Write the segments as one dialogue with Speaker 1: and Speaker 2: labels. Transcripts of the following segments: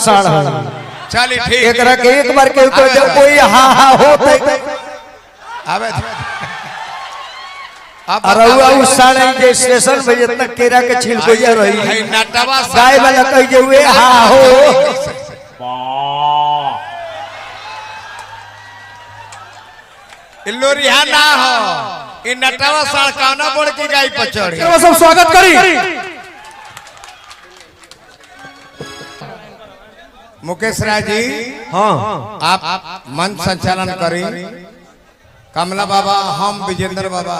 Speaker 1: साड़ है।
Speaker 2: चली ठीक
Speaker 1: एकरा के एक बार के ऊपर जब कोई हा हा होते
Speaker 2: आवे
Speaker 1: अरहुआ उस साड़े के स्टेशन पे जितना केरा के छिलकोइया रही
Speaker 2: नटवा
Speaker 1: गाय वाला कह जे हुए हा हो
Speaker 2: इल्लोरिया ना हो इ नटवा साड़ काना बोल की गाय पर चढ़ी
Speaker 1: सब स्वागत करी
Speaker 2: मुकेश राय जी।
Speaker 1: हाँ
Speaker 2: आप मंच संचालन करी। कमला बाबा हम विजेंद्र बाबा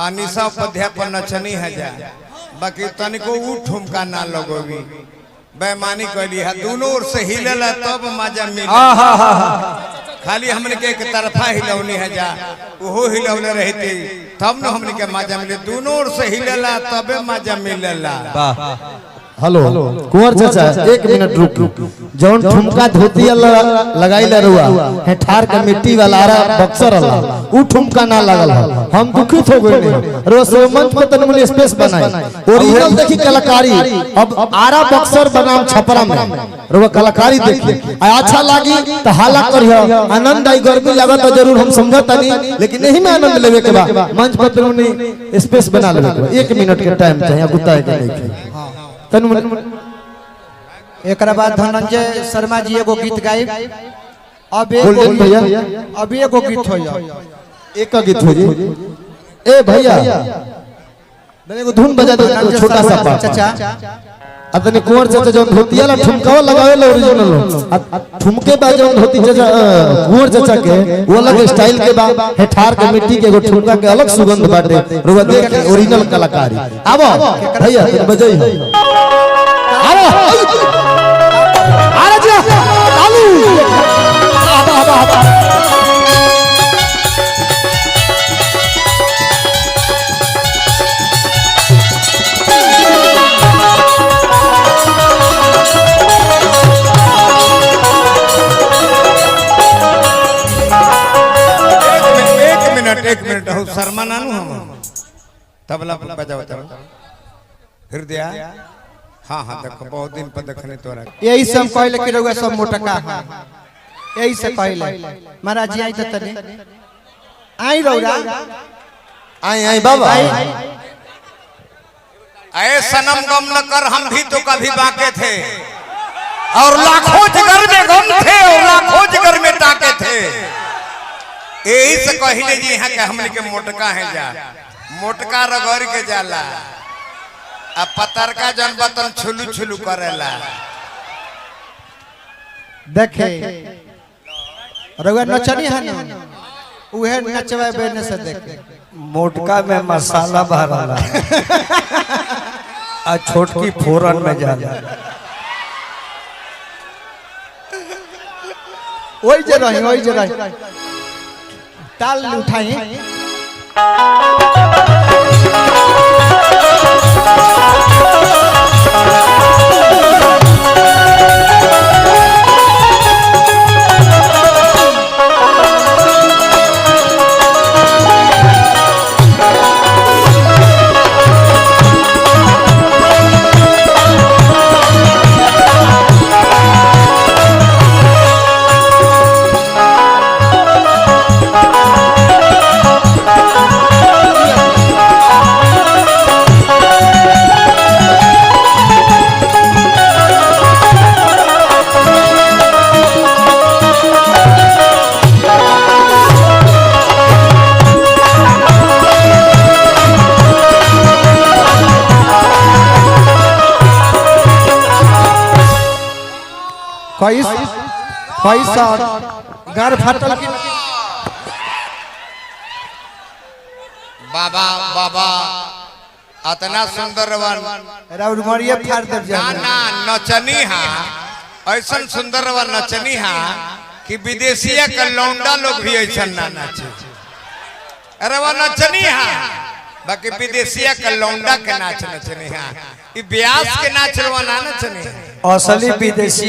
Speaker 2: अनिशा उपाध्याय पर नचनी है जा बाकी तनिको ऊ ठुमका ना लगोगी बेमानी कहली है दोनों ओर से हिलेला तब मजा मिले। खाली हमने के एक तरफा हिलौनी है जा वो हिलौले रहती तब न हमने के मजा मिले दोनों ओर से हिलेला तबे मजा मिलेला।
Speaker 3: हेलो कुंवर चाचा एक मिनट रुक जौन ठुमका धोती लगाई रुआ है ठार के मिट्टी वाला आरा बक्सर वाला उ ठुमका ना लगल हम दुखित हो गए रोज मंच पर तन मुझे स्पेस बनाई ओरिजिनल देखी कलाकारी अब आरा बक्सर बनाम छपरा में रुआ कलाकारी देखी अच्छा लागी तो हाला करियो आनंद आई गर्मी लागत तो जरूर हम समझता नहीं लेकिन यही में आनंद लेवे के बा मंच पर तन स्पेस बना लेवे 1 मिनट के टाइम चाहिए गुताए के नहीं
Speaker 1: एक बाद धनंजय शर्मा जी एगो गीत गाई अब
Speaker 3: भैया
Speaker 1: अभी एगो गीत हो
Speaker 3: एक का गीत हो जी ए भैया एगो धुन बजा दो छोटा सा
Speaker 1: चाचा
Speaker 3: अतने कुंवर चाचा जो धोतिया ला ठुमकावा लगावे ला ओरिजिनल ठुमके बा जो धोती चाचा कुंवर चाचा के वो अलग स्टाइल के बा है ठार के मिट्टी के एगो ठुमका के अलग सुगंध बाटे रुआ देख ओरिजिनल कलाकारी आबो भैया बजाई आबो अरे जी चालू आबो आबो
Speaker 2: एक मिनट हो शर्मा नानू हम तबला बजाओ हृदय। हाँ हाँ देखो बहुत दिन पर देखने तोरा
Speaker 1: यही सब कहले कि रउआ सब मोटका है यही से कहले महाराज जी आई त तने आई रउरा
Speaker 3: आई बाबा
Speaker 2: आए सनम गम न कर हम भी तो कभी बाके थे और लाखों जिगर में गम थे और लाखों जिगर में टाके थे। यही से कहले जी यहाँ के हमने के मोटका है जा मोटका रगड़ के जाला अब पतरका जन बतन छुलू छुलू करेला
Speaker 1: देखे रउआ नचनी है ना उहे नचवा बेने से देखे मोटका में मसाला भरला आ छोटकी फोरन में जाला ओई जे रही ताल उठाई पैसा घर फटल की
Speaker 2: बाबा बाबा इतना सुंदर
Speaker 1: मरिए फाड़ दे
Speaker 2: ना नचनी हा ऐसा सुंदर नचनी हा कि विदेशिया का लौंडा लोग भी ऐसा ना नाचे। अरे वो नचनी हा बाकी विदेशिया का लौंडा के नाच नचनी हा ब्यास के नाच ना नचनी
Speaker 1: असली विदेशी